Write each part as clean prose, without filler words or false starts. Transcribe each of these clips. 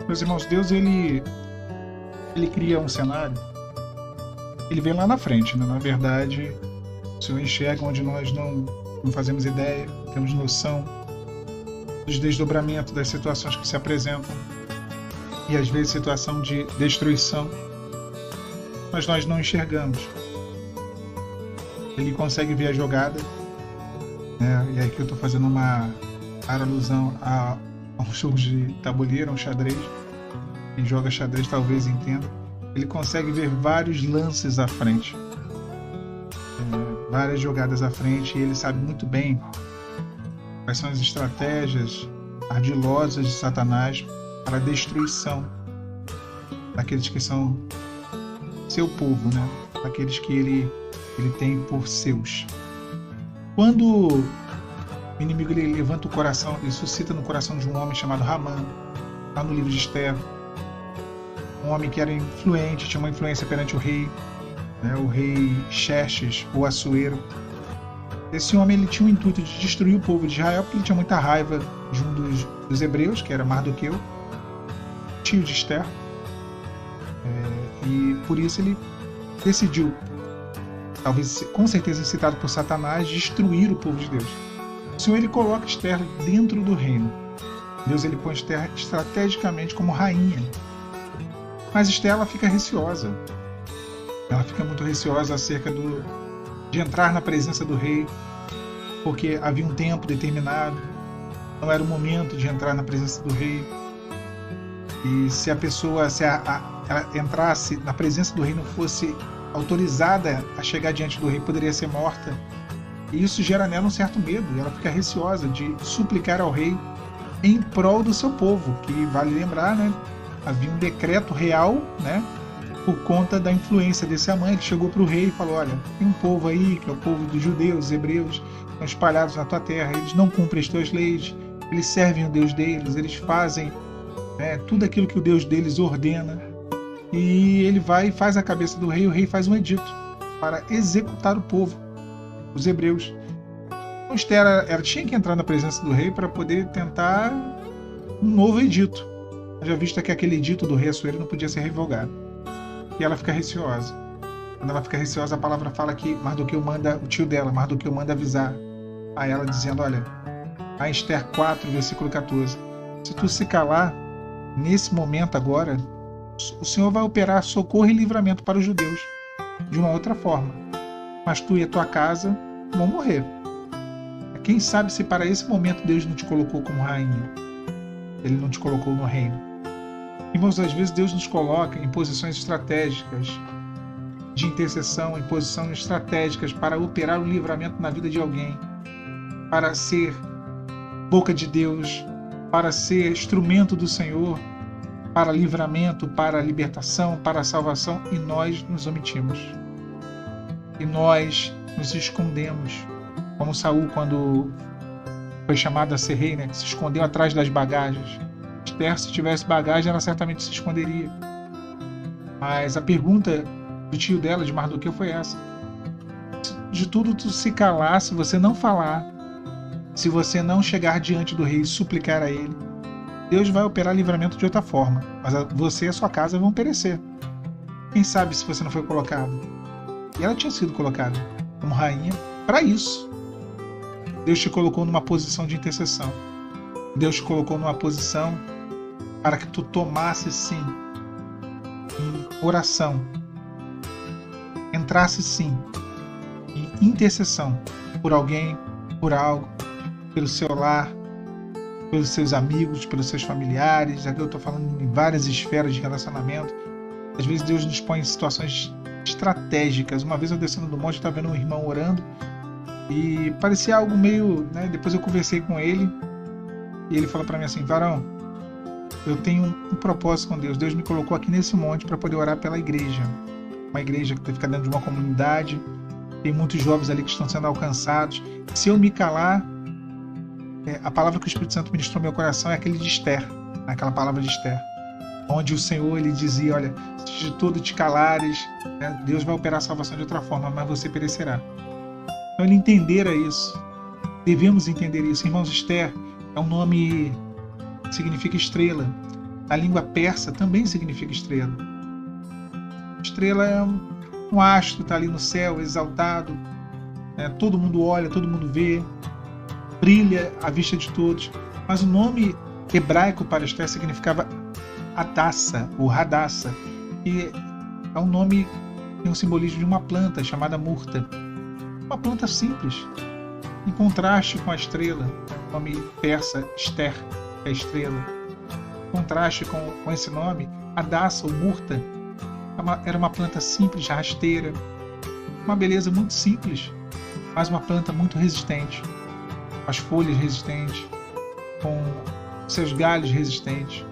Meus irmãos, Deus ele cria um cenário, ele vem lá na frente, né? Na verdade, o Senhor enxerga onde nós não fazemos ideia, temos noção dos desdobramentos das situações que se apresentam e às vezes situação de destruição, mas nós não enxergamos. Ele consegue ver a jogada, né? E aqui eu estou fazendo uma alusão a um jogo de tabuleiro, um xadrez. Quem joga xadrez talvez entenda. Ele consegue ver vários lances à frente, várias jogadas à frente, e ele sabe muito bem quais são as estratégias ardilosas de Satanás para a destruição daqueles que são seu povo, né? Daqueles que ele tem por seus. Quando o inimigo ele levanta o coração, ele suscita no coração de um homem chamado Ramã, lá no livro de Esther, um homem que era influente, tinha uma influência perante o rei, né? O rei Xerxes, o Assuero. Esse homem ele tinha o intuito de destruir o povo de Israel porque ele tinha muita raiva de um dos hebreus, que era Mardoqueu, tio de Esther, e por isso ele decidiu, talvez com certeza incitado por Satanás, destruir o povo de Deus. O Senhor ele coloca Esther dentro do reino. Deus ele põe Esther estrategicamente como rainha. Mas Esther ela fica receosa. Ela fica muito receosa acerca de entrar na presença do rei, porque havia um tempo determinado, não era o momento de entrar na presença do rei. E se a pessoa ela entrasse na presença do rei, não fosse autorizada a chegar diante do rei, poderia ser morta. E isso gera nela um certo medo, e ela fica receosa de suplicar ao rei em prol do seu povo, que vale lembrar, né? Havia um decreto real, né? Por conta da influência desse Amã. Ele chegou para o rei e falou: olha, tem um povo aí, que é o povo dos judeus, os hebreus, estão espalhados na tua terra, eles não cumprem as tuas leis, eles servem o Deus deles, eles fazem tudo aquilo que o Deus deles ordena. E ele vai e faz a cabeça do rei, o rei faz um edito para executar o povo, os hebreus. Então Esther ela tinha que entrar na presença do rei para poder tentar um novo edito, já visto que aquele edito do rei Assuero não podia ser revogado. E ela fica receosa. Quando ela fica receosa, a palavra fala que Mardoqueu manda, o tio dela, Mardoqueu manda avisar a ela, dizendo: olha, a Esther 4, versículo 14, se tu se calar, nesse momento agora, o Senhor vai operar socorro e livramento para os judeus, de uma outra forma. Mas tu e a tua casa vão morrer. Quem sabe se para esse momento Deus não te colocou como rainha, Ele não te colocou no reino. Irmãos, às vezes Deus nos coloca em posições estratégicas de intercessão, em posições estratégicas para operar o livramento na vida de alguém, para ser boca de Deus, para ser instrumento do Senhor, para livramento, para libertação, para salvação, e nós nos omitimos. E nós nos escondemos, como Saul, quando foi chamado a ser rei, né, que se escondeu atrás das bagagens. Esther, se tivesse bagagem, ela certamente se esconderia. Mas a pergunta do tio dela, de Mardoqueu, foi essa: de tudo tu se calar, se você não falar, se você não chegar diante do rei e suplicar a ele, Deus vai operar livramento de outra forma, mas você e a sua casa vão perecer. Quem sabe se você não foi colocado? E ela tinha sido colocada como rainha para isso. Deus te colocou numa posição de intercessão. Deus te colocou numa posição para que tu tomasse sim em oração, entrasse sim em intercessão por alguém, por algo, pelo seu lar, pelos seus amigos, pelos seus familiares. Aqui eu estou falando em várias esferas de relacionamento. Às vezes Deus nos põe em situações estratégicas. Uma vez eu descendo do monte, estava vendo um irmão orando e parecia algo meio, né? Depois eu conversei com ele e ele falou para mim assim: varão, eu tenho um propósito com Deus. Deus me colocou aqui nesse monte para poder orar pela igreja. Uma igreja que fica dentro de uma comunidade, tem muitos jovens ali que estão sendo alcançados. Se eu me calar, a palavra que o Espírito Santo ministrou no meu coração é aquele de Esther, aquela palavra de Esther, onde o Senhor ele dizia: olha, se de todo te calares, né, Deus vai operar a salvação de outra forma, mas você perecerá. Então ele entendera isso. Devemos entender isso. Irmãos, Esther é um nome que significa estrela. na língua persa, também significa estrela. Estrela é um astro, está ali no céu, exaltado, todo mundo olha, todo mundo vê, brilha à vista de todos. Mas o nome hebraico para Esther significava Hadassa, ou Hadassa, que é um nome, tem um simbolismo de uma planta chamada murta. Uma planta simples, em contraste com a estrela, o nome persa Esther, que é estrela. Em contraste com esse nome, Hadassa, ou murta, era uma planta simples, rasteira, uma beleza muito simples, mas uma planta muito resistente, com as folhas resistentes, com seus galhos resistentes.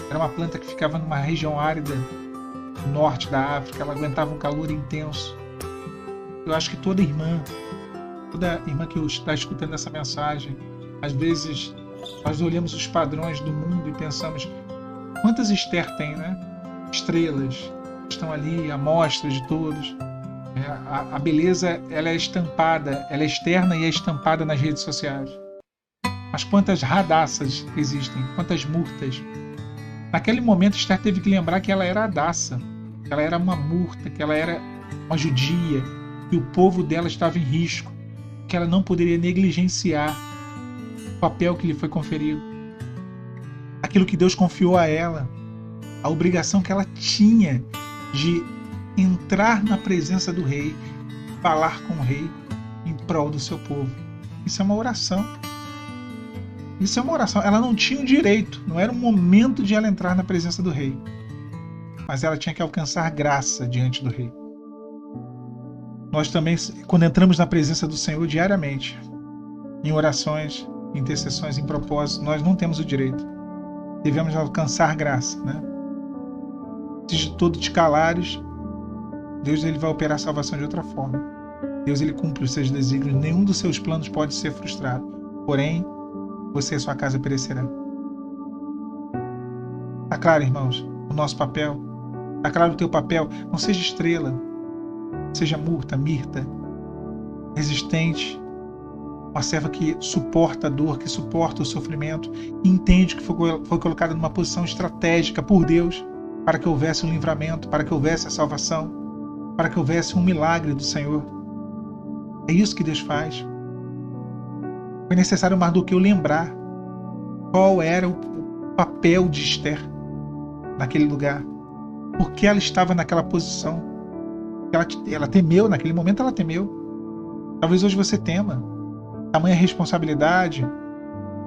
Era uma planta que ficava numa região árida, no norte da África, ela aguentava um calor intenso. Eu acho que toda irmã que está escutando essa mensagem, às vezes nós olhamos os padrões do mundo e pensamos, quantas Esther tem, né? Estrelas estão ali, amostras de todos. A beleza, ela é estampada, ela é externa e é estampada nas redes sociais. Mas quantas Hadassas existem, quantas murtas. Naquele momento, Esther teve que lembrar que ela era Hadassa, que ela era uma murta, que ela era uma judia, que o povo dela estava em risco, que ela não poderia negligenciar o papel que lhe foi conferido, aquilo que Deus confiou a ela, a obrigação que ela tinha de entrar na presença do rei, falar com o rei em prol do seu povo. Isso é uma oração. Isso é uma oração. Ela não tinha o direito, não era o momento de ela entrar na presença do rei, mas ela tinha que alcançar graça diante do rei. Nós também, quando entramos na presença do Senhor diariamente, em orações, em intercessões, em propósitos, nós não temos o direito. Devemos alcançar graça, né? Se de todo te calares, Deus ele vai operar a salvação de outra forma. Deus ele cumpre os seus desígnios, nenhum dos seus planos pode ser frustrado. Porém, você e sua casa perecerá. Está claro, irmãos, o nosso papel? Está claro o teu papel? Não seja estrela, seja murta, mirta, resistente, uma serva que suporta a dor, que suporta o sofrimento, e entende que foi colocada numa posição estratégica por Deus para que houvesse um livramento, para que houvesse a salvação, para que houvesse um milagre do Senhor. É isso que Deus faz. Foi necessário Mardoqueu lembrar qual era o papel de Esther naquele lugar, porque ela estava naquela posição. Ela temeu, naquele momento ela temeu. Talvez hoje você tema. Tamanha responsabilidade,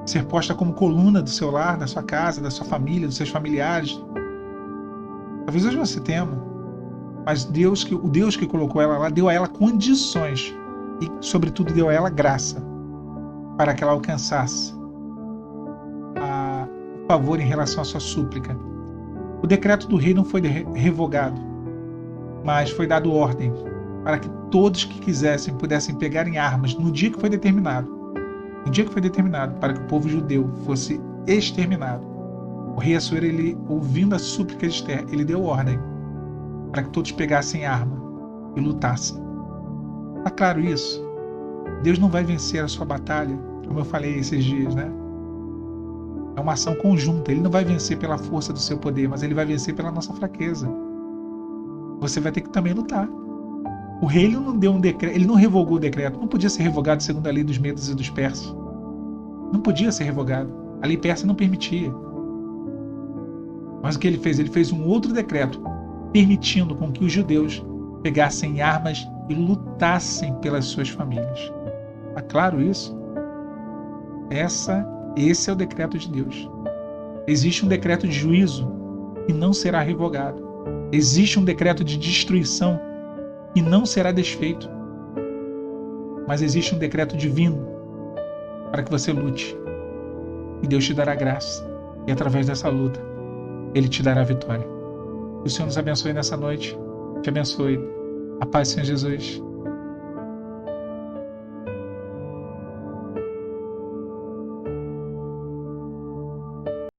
ser posta como coluna do seu lar, da sua casa, da sua família, dos seus familiares. Talvez hoje você tema, mas o Deus que colocou ela lá deu a ela condições e, sobretudo, deu a ela graça para que ela alcançasse o favor em relação à sua súplica. O decreto do rei não foi revogado, mas foi dado ordem para que todos que quisessem pudessem pegar em armas no dia que foi determinado. No dia que foi determinado para que o povo judeu fosse exterminado. O rei Assuero, ele, ouvindo a súplica de Esther, ele deu ordem para que todos pegassem arma e lutassem. Está claro isso? Deus não vai vencer a sua batalha, como eu falei esses dias, né? É uma ação conjunta. Ele não vai vencer pela força do seu poder, mas ele vai vencer pela nossa fraqueza. Você vai ter que também lutar. O rei ele não deu um decreto, ele não revogou o decreto. Não podia ser revogado segundo a lei dos medos e dos persas. Não podia ser revogado. A lei persa não permitia. Mas o que ele fez? Ele fez um outro decreto, permitindo com que os judeus pegassem armas e lutassem pelas suas famílias. Está claro isso? Esse é o decreto de Deus. Existe um decreto de juízo que não será revogado. Existe um decreto de destruição que não será desfeito. Mas existe um decreto divino para que você lute. E Deus te dará graça. E através dessa luta, Ele te dará a vitória. Que o Senhor nos abençoe nessa noite. Te abençoe. A paz do Senhor Jesus.